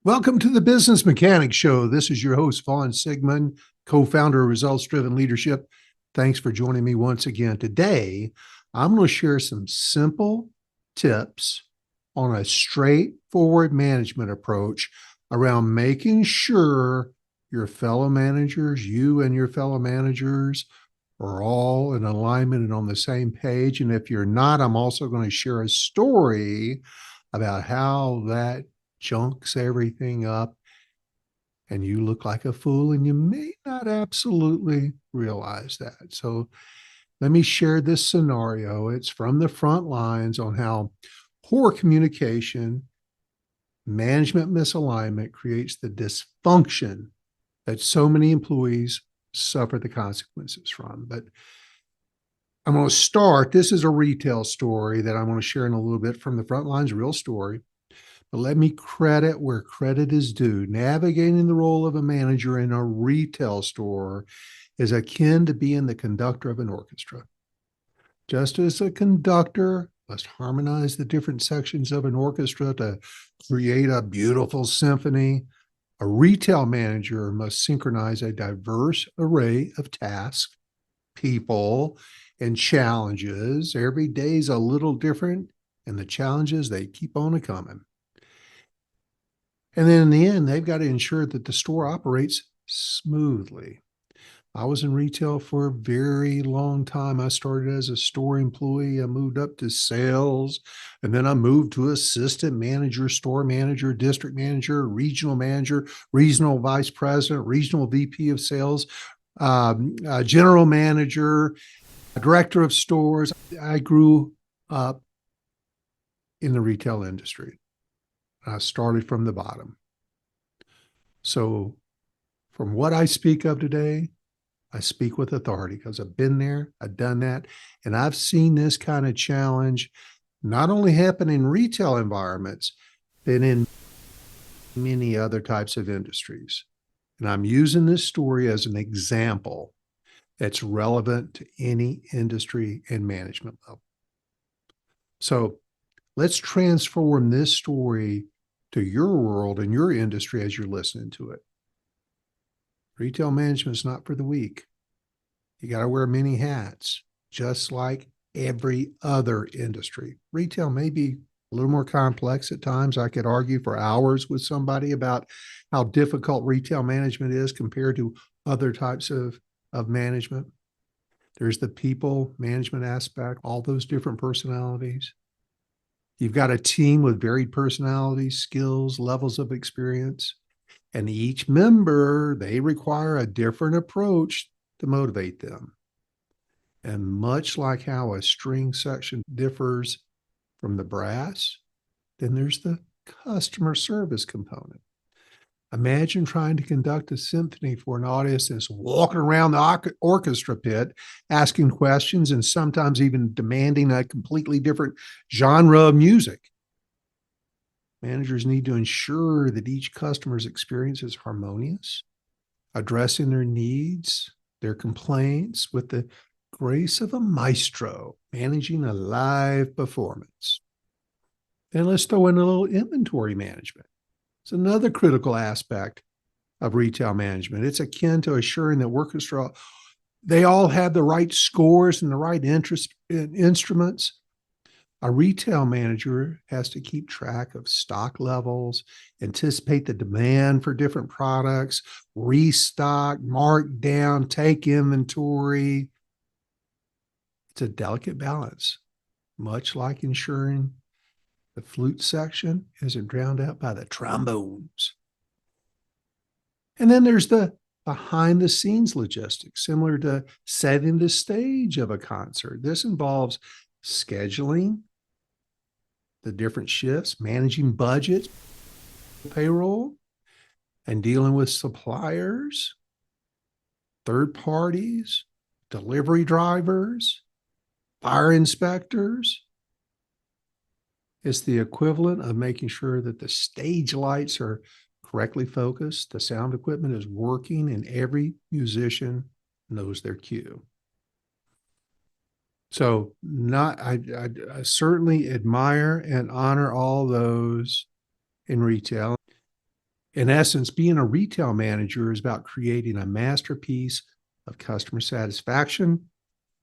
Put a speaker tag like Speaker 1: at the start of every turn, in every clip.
Speaker 1: Welcome to the Business Mechanics Show. This is your host, Vaughn Sigmon, co-founder of Results Driven Leadership. Thanks for joining me once again. Today, I'm going to share some simple tips on a straightforward management approach around making sure your fellow managers, you and your fellow managers, are all in alignment and on the same page. And if you're not, I'm also going to share a story about how that junks everything up and you look like a fool and you may not absolutely realize that. So let me share this scenario. It's from the front lines on how poor communication, management misalignment creates the dysfunction that so many employees suffer the consequences from. But I'm going to start. This is a retail story that I want to share in a little bit from the front lines, real story. But let me credit where credit is due. Navigating the role of a manager in a retail store is akin to being the conductor of an orchestra. Just as a conductor must harmonize the different sections of an orchestra to create a beautiful symphony, a retail manager must synchronize a diverse array of tasks, people, and challenges. Every day is a little different, and the challenges, they keep on coming. And then in the end, they've got to ensure that the store operates smoothly. I was in retail for a very long time. I started as a store employee. I moved up to sales, and then I moved to assistant manager, store manager, district manager, regional vice president, regional VP of sales, general manager, director of stores. I grew up in the retail industry. I started from the bottom. So from what I speak of today, I speak with authority because I've been there, I've done that, and I've seen this kind of challenge not only happen in retail environments, but in many other types of industries. And I'm using this story as an example that's relevant to any industry and management level. So let's transform this story to your world and your industry as you're listening to it. Retail management is not for the weak. You got to wear many hats, just like every other industry. Retail may be a little more complex at times. I could argue for hours with somebody about how difficult retail management is compared to other types of management. There's the people management aspect, all those different personalities. You've got a team with varied personalities, skills, levels of experience, and each member, they require a different approach to motivate them. And much like how a string section differs from the brass, then there's the customer service component. Imagine trying to conduct a symphony for an audience that's walking around the orchestra pit, asking questions and sometimes even demanding a completely different genre of music. Managers need to ensure that each customer's experience is harmonious, addressing their needs, their complaints with the grace of a maestro, managing a live performance. And let's throw in a little inventory management. It's another critical aspect of retail management. It's akin to assuring that workers they all have the right scores and the right instruments. A retail manager has to keep track of stock levels, anticipate the demand for different products, restock, mark down, take inventory. It's a delicate balance, much like ensuring the flute section isn't drowned out by the trombones. And then there's the behind the scenes logistics, similar to setting the stage of a concert. This involves scheduling the different shifts, managing budgets, payroll, and dealing with suppliers, third parties, delivery drivers, fire inspectors. It's the equivalent of making sure that the stage lights are correctly focused, the sound equipment is working, and every musician knows their cue. So I certainly admire and honor all those in retail. In essence, being a retail manager is about creating a masterpiece of customer satisfaction,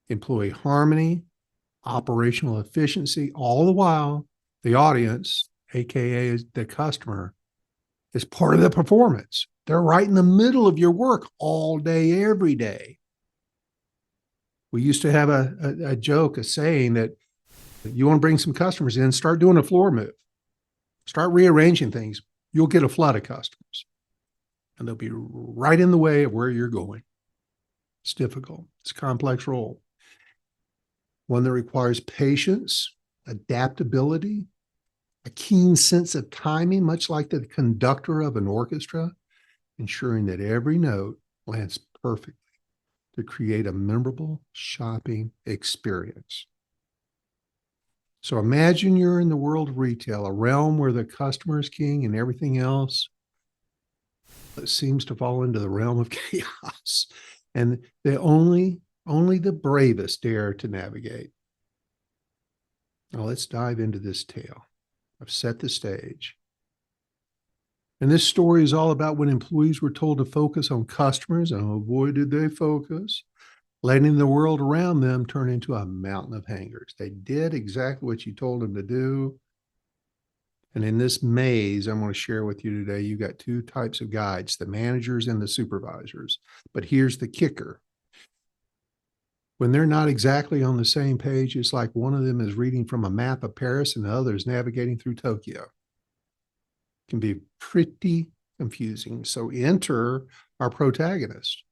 Speaker 1: employee harmony, operational efficiency, all the while the audience, AKA the customer, is part of the performance. They're right in the middle of your work all day, every day. We used to have a joke, a saying that you want to bring some customers in, start doing a floor move, start rearranging things. You'll get a flood of customers and they'll be right in the way of where you're going. It's difficult. It's a complex role, one that requires patience, adaptability, a keen sense of timing, much like the conductor of an orchestra, ensuring that every note lands perfectly to create a memorable shopping experience. So imagine you're in the world of retail, a realm where the customer is king and everything else seems to fall into the realm of chaos. And only the bravest dare to navigate. Now let's dive into this tale. I've set the stage. And this story is all about when employees were told to focus on customers, and oh boy, did they focus, letting the world around them turn into a mountain of hangers. They did exactly what you told them to do. And in this maze, I'm going to share with you today, you got two types of guides, the managers and the supervisors. But here's the kicker. When they're not exactly on the same page, it's like one of them is reading from a map of Paris and the other is navigating through Tokyo. It can be pretty confusing. So enter our protagonist,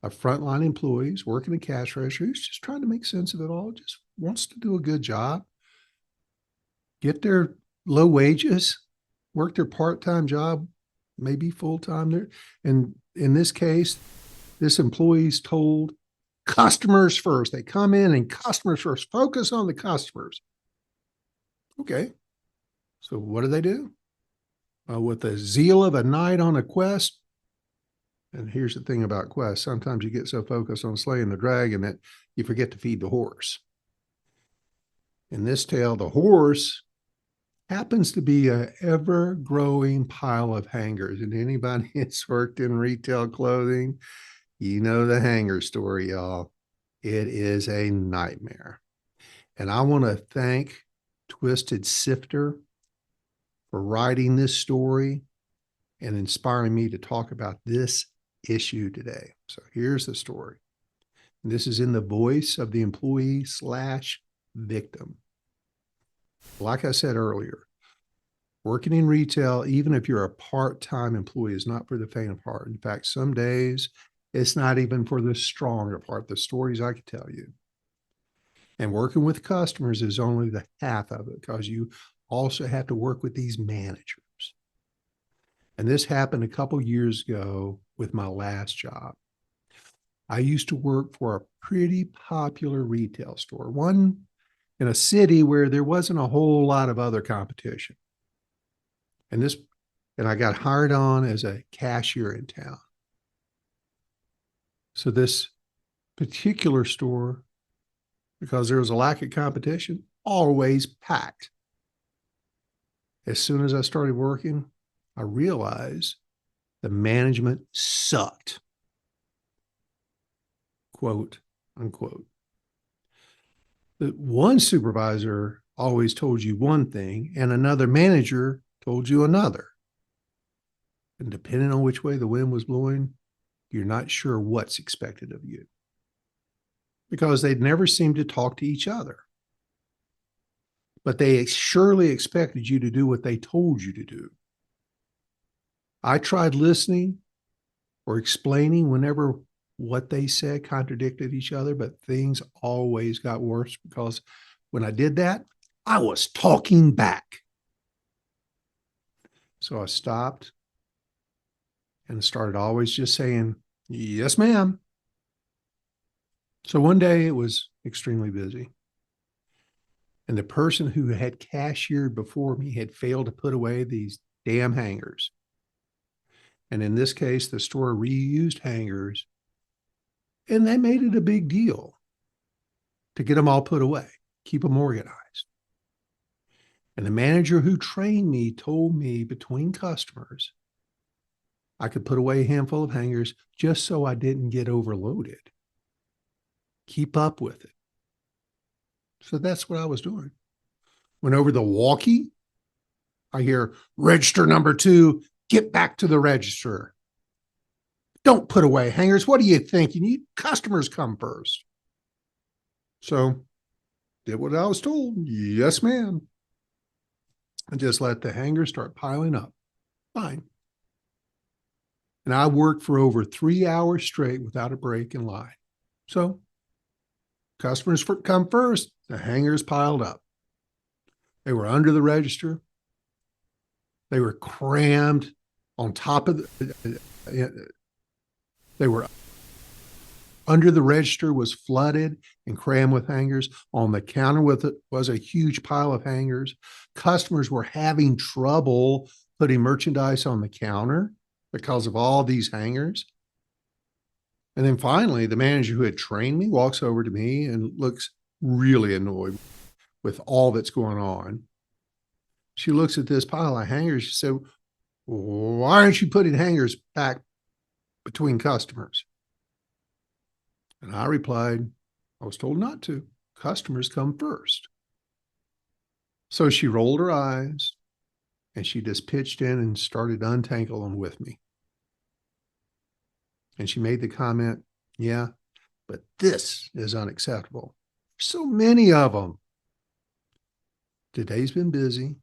Speaker 1: a frontline employee working a cash register who's just trying to make sense of it all, just wants to do a good job, get their low wages, work their part-time job, maybe full-time there. And in this case, this employee's told customers first. They come in and customers first, focus on the customers. Okay. So what do? With the zeal of a knight on a quest. And here's the thing about quests. Sometimes you get so focused on slaying the dragon that you forget to feed the horse. In this tale, the horse happens to be an ever-growing pile of hangers. And anybody that's worked in retail clothing, you know the hanger story, y'all. It is a nightmare. And I want to thank Twisted Sifter for writing this story and inspiring me to talk about this issue today. So here's the story. And this is in the voice of the employee/victim. Like I said earlier, working in retail, even if you're a part-time employee, is not for the faint of heart. In fact, some days it's not even for the strong of heart, the stories I could tell you. And working with customers is only the half of it, because you also have to work with these managers. And this happened a couple years ago with my last job. I used to work for a pretty popular retail store, one in a city where there wasn't a whole lot of other competition. And I got hired on as a cashier in town. So this particular store, because there was a lack of competition, always packed. As soon as I started working, I realized the management sucked, quote unquote. That one supervisor always told you one thing and another manager told you another. And depending on which way the wind was blowing, you're not sure what's expected of you, because they'd never seemed to talk to each other. But they surely expected you to do what they told you to do. I tried listening or explaining whenever what they said contradicted each other, but things always got worse, because when I did that, I was talking back. So I stopped and started always just saying, yes, ma'am. So one day it was extremely busy. And the person who had cashiered before me had failed to put away these damn hangers. And in this case, the store reused hangers, and they made it a big deal to get them all put away, keep them organized. And the manager who trained me told me between customers I could put away a handful of hangers just so I didn't get overloaded. Keep up with it. So that's what I was doing. Went over the walkie. I hear register number 2, get back to the register. Don't put away hangers. What do you think? You need customers come first. So did what I was told. Yes, ma'am. And just let the hangers start piling up. Fine. And I worked for over 3 hours straight without a break in line. So customers come first. The hangers piled up. They were under the register. They were crammed on top of they were under the register was flooded and crammed with hangers. On the counter with it was a huge pile of hangers. Customers were having trouble putting merchandise on the counter because of all these hangers. And then finally, the manager who had trained me walks over to me and looks really annoyed with all that's going on. She looks at this pile of hangers. She said, why aren't you putting hangers back between customers? And I replied, I was told not to. Customers come first. So she rolled her eyes and she just pitched in and started untangling with me. And she made the comment, yeah, but this is unacceptable. So many of them. Today's been busy.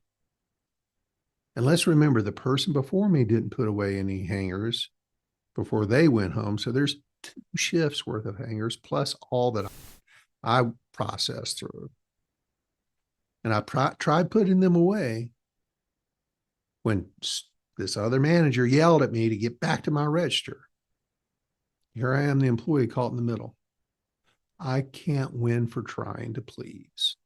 Speaker 1: And let's remember, the person before me didn't put away any hangers before they went home. So there's 2 shifts worth of hangers plus all that I processed through. And I tried putting them away when this other manager yelled at me to get back to my register. Here I am, the employee caught in the middle. I can't win for trying to please.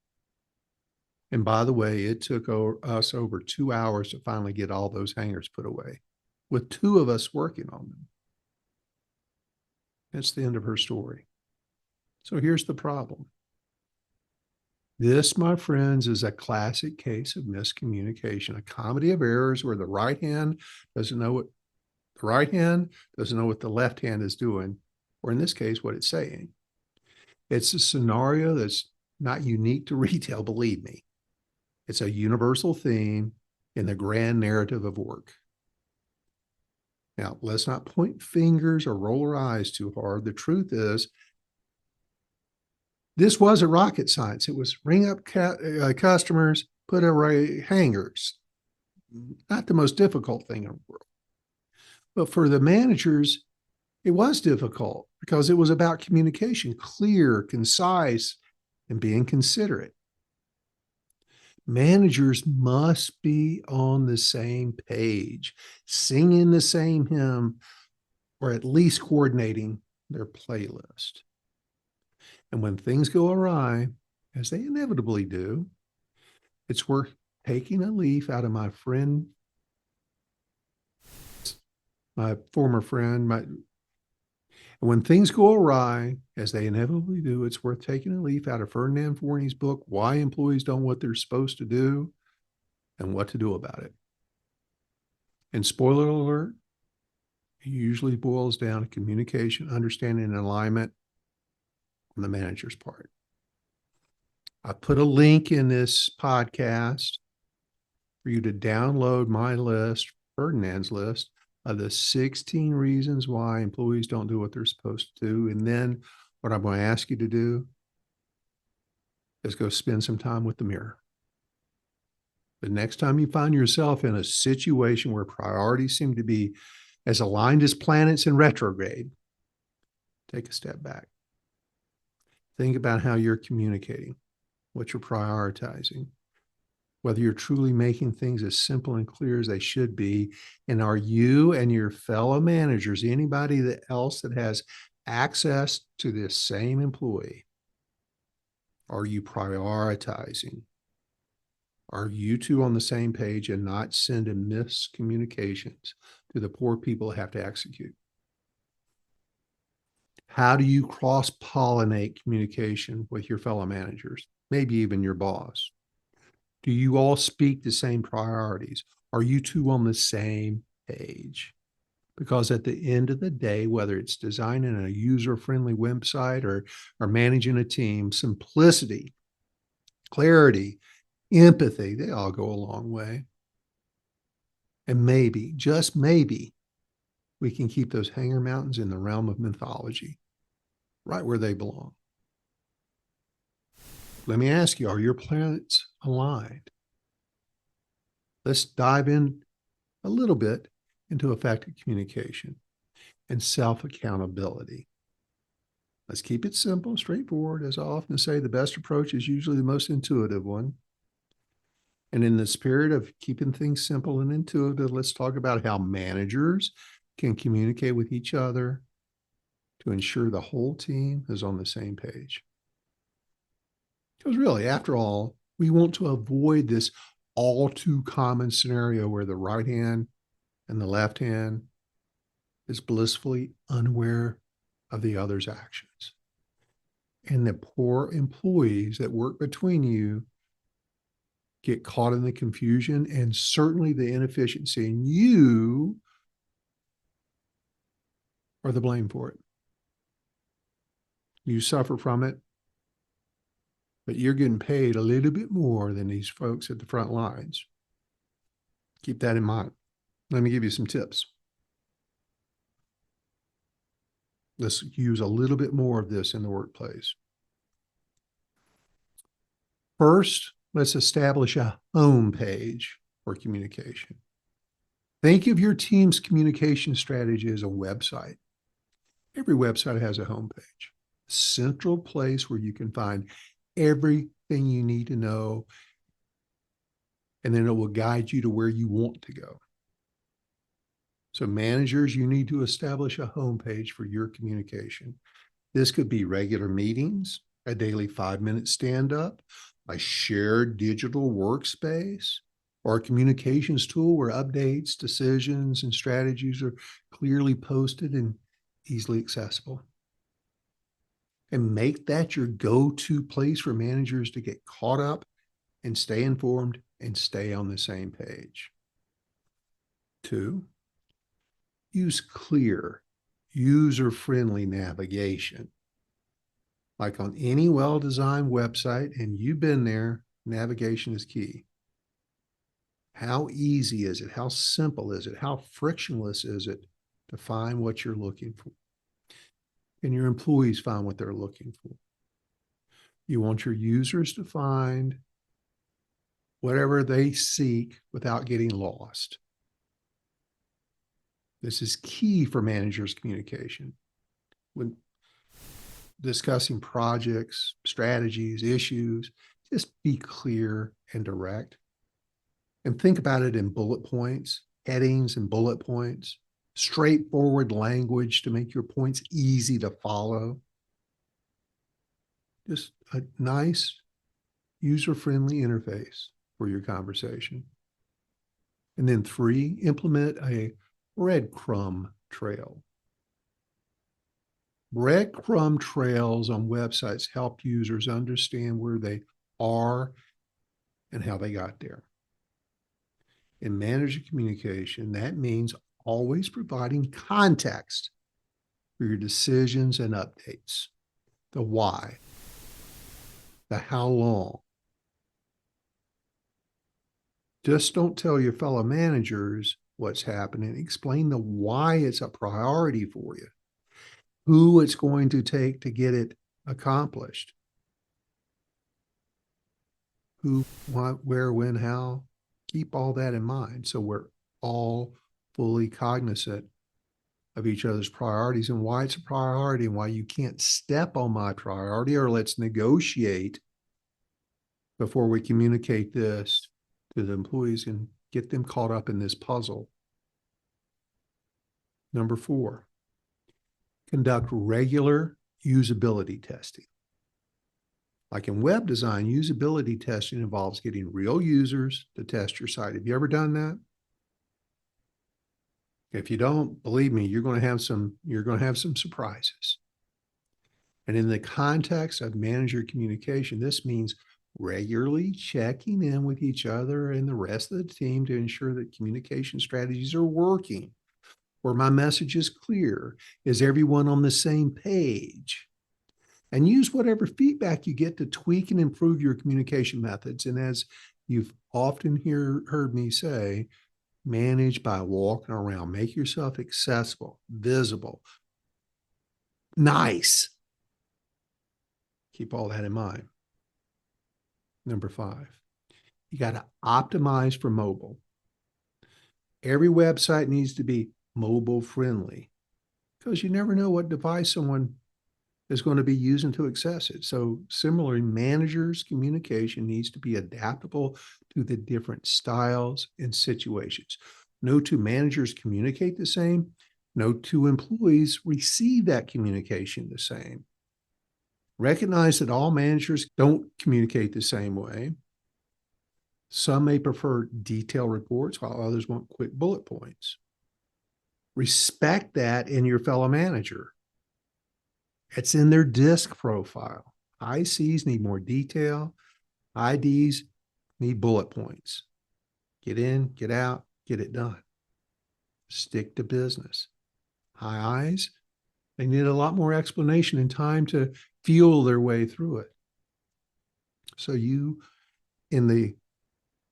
Speaker 1: And by the way, it took us over 2 hours to finally get all those hangers put away, with 2 of us working on them. That's the end of her story. So here's the problem. This, my friends, is a classic case of miscommunication, a comedy of errors where the right hand doesn't know what the left hand is doing, or in this case, what it's saying. It's a scenario that's not unique to retail, believe me. It's a universal theme in the grand narrative of work. Now, let's not point fingers or roll our eyes too hard. The truth is, this wasn't rocket science. It was ring up customers, put away hangers. Not the most difficult thing in the world. But for the managers, it was difficult because it was about communication, clear, concise, and being considerate. Managers must be on the same page, singing the same hymn, or at least coordinating their playlist. And when things go awry, as they inevitably do, it's worth taking a leaf out of my former friend, and when things go awry, as they inevitably do, it's worth taking a leaf out of Ferdinand Forney's book, Why Employees Don't What They're Supposed to Do and What to Do About It. And spoiler alert, it usually boils down to communication, understanding, and alignment on the manager's part. I put a link in this podcast for you to download my list, Ferdinand's list, of the 16 reasons why employees don't do what they're supposed to do. And then what I'm going to ask you to do is go spend some time with the mirror. The next time you find yourself in a situation where priorities seem to be as aligned as planets in retrograde, take a step back. Think about how you're communicating, what you're prioritizing, whether you're truly making things as simple and clear as they should be. And are you and your fellow managers, anybody else that has access to this same employee, are you prioritizing? Are you 2 on the same page and not sending miscommunications to the poor people that have to execute? How do you cross-pollinate communication with your fellow managers, maybe even your boss? Do you all speak the same priorities? Are you 2 on the same page? Because at the end of the day, whether it's designing a user-friendly website or managing a team, simplicity, clarity, empathy, they all go a long way. And maybe, just maybe, we can keep those hanger mountains in the realm of mythology, right where they belong. Let me ask you, are your planets aligned? Let's dive in a little bit into effective communication and self-accountability. Let's keep it simple, straightforward. As I often say, the best approach is usually the most intuitive one. And in the spirit of keeping things simple and intuitive, let's talk about how managers can communicate with each other to ensure the whole team is on the same page. Because really, after all, we want to avoid this all too common scenario where the right hand and the left hand is blissfully unaware of the other's actions. And the poor employees that work between you get caught in the confusion and certainly the inefficiency, and you are the blame for it. You suffer from it, but you're getting paid a little bit more than these folks at the front lines. Keep that in mind. Let me give you some tips. Let's use a little bit more of this in the workplace. First, let's establish a home page for communication. Think of your team's communication strategy as a website. Every website has a homepage, a central place where you can find everything you need to know, and then it will guide you to where you want to go. So managers, you need to establish a homepage for your communication. This could be regular meetings, a daily 5-minute stand-up, a shared digital workspace, or a communications tool where updates, decisions, and strategies are clearly posted and easily accessible. And make that your go-to place for managers to get caught up and stay informed and stay on the same page. 2, use clear, user-friendly navigation. Like on any well-designed website, and you've been there, navigation is key. How easy is it? How simple is it? How frictionless is it to find what you're looking for? And your employees find what they're looking for. You want your users to find whatever they seek without getting lost. This is key for managers' communication. When discussing projects, strategies, issues, just be clear and direct. And think about it in bullet points, headings and bullet points, straightforward language to make your points easy to follow. Just a nice, user-friendly interface for your conversation. And then 3, implement a breadcrumb trail. Breadcrumb trails on websites help users understand where they are and how they got there. In manager communication, that means always providing context for your decisions and updates. The why, the how long. Just don't tell your fellow managers what's happening. Explain the why it's a priority for you, who it's going to take to get it accomplished. Who, what, where, when, how. Keep all that in mind so we're all fully cognizant of each other's priorities and why it's a priority and why you can't step on my priority, or let's negotiate before we communicate this to the employees and get them caught up in this puzzle. Number 4, conduct regular usability testing. Like in web design, usability testing involves getting real users to test your site. Have you ever done that? If you don't, believe me, you're going to have some surprises. And in the context of manager communication, this means regularly checking in with each other and the rest of the team to ensure that communication strategies are working. Were my messages clear? Is everyone on the same page? And use whatever feedback you get to tweak and improve your communication methods. And as you've often heard me say, manage by walking around. Make yourself accessible, visible, nice. Keep all that in mind. Number 5, you got to optimize for mobile. Every website needs to be mobile friendly because you never know what device someone is going to be using to access it. So similarly, managers' communication needs to be adaptable to the different styles and situations. No two managers communicate the same. No two employees receive that communication the same. Recognize that all managers don't communicate the same way. Some may prefer detailed reports while others want quick bullet points. Respect that in your fellow manager. It's in their DISC profile. ICs need more detail. IDs need bullet points. Get in, get out, get it done. Stick to business. High Is, they need a lot more explanation and time to feel their way through it. So you, in the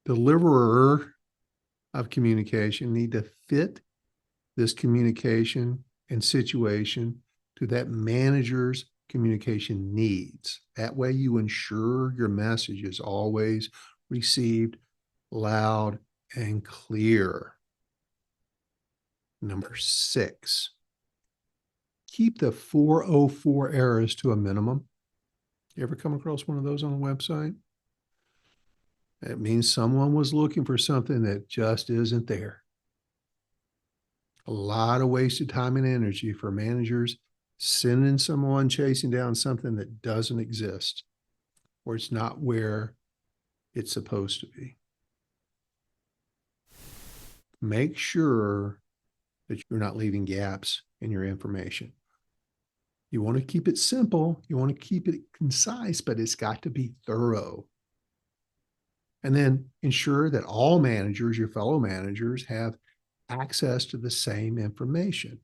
Speaker 1: deliverer of communication, need to fit this communication and situation to that manager's communication needs. That way you ensure your message is always received loud and clear. Number 6, keep the 404 errors to a minimum. You ever come across one of those on a website? It means someone was looking for something that just isn't there. A lot of wasted time and energy for managers sending someone chasing down something that doesn't exist or it's not where it's supposed to be. Make sure that you're not leaving gaps in your information. You want to keep it simple. You want to keep it concise, but it's got to be thorough. And then ensure that all managers, your fellow managers, have access to the same information.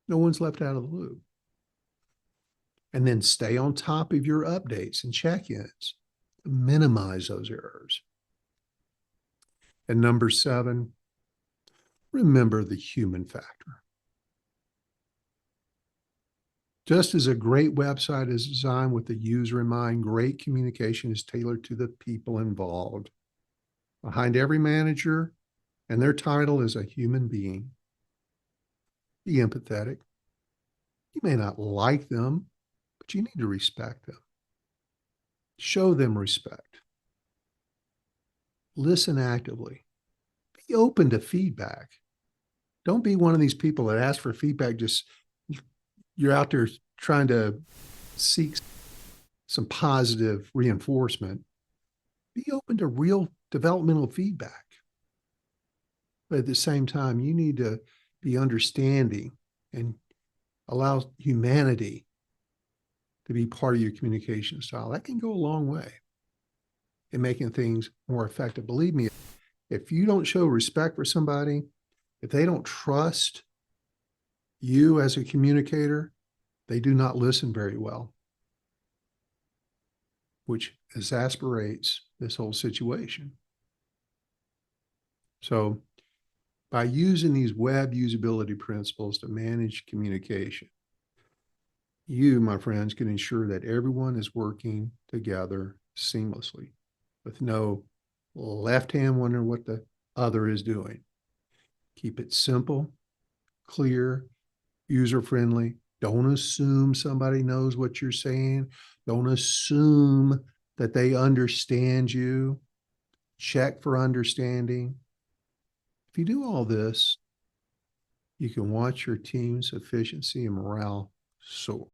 Speaker 1: No one's left out of the loop. And then stay on top of your updates and check-ins. Minimize those errors. And number 7, remember the human factor. Just as a great website is designed with the user in mind, great communication is tailored to the people involved. Behind every manager and their title is a human being. Be empathetic. You may not like them, but you need to respect them. Show them respect. Listen actively. Be open to feedback. Don't be one of these people that ask for feedback. Just you're out there trying to seek some positive reinforcement. Be open to real developmental feedback. But at the same time, you need to be understanding and allow humanity to be part of your communication style. That can go a long way in making things more effective. Believe me, if you don't show respect for somebody, if they don't trust you as a communicator, they do not listen very well, which exasperates this whole situation. So by using these web usability principles to manage communication, you, my friends, can ensure that everyone is working together seamlessly with no left hand wondering what the other is doing. Keep it simple, clear, user-friendly. Don't assume somebody knows what you're saying. Don't assume that they understand you. Check for understanding. If you do all this, you can watch your team's efficiency and morale soar.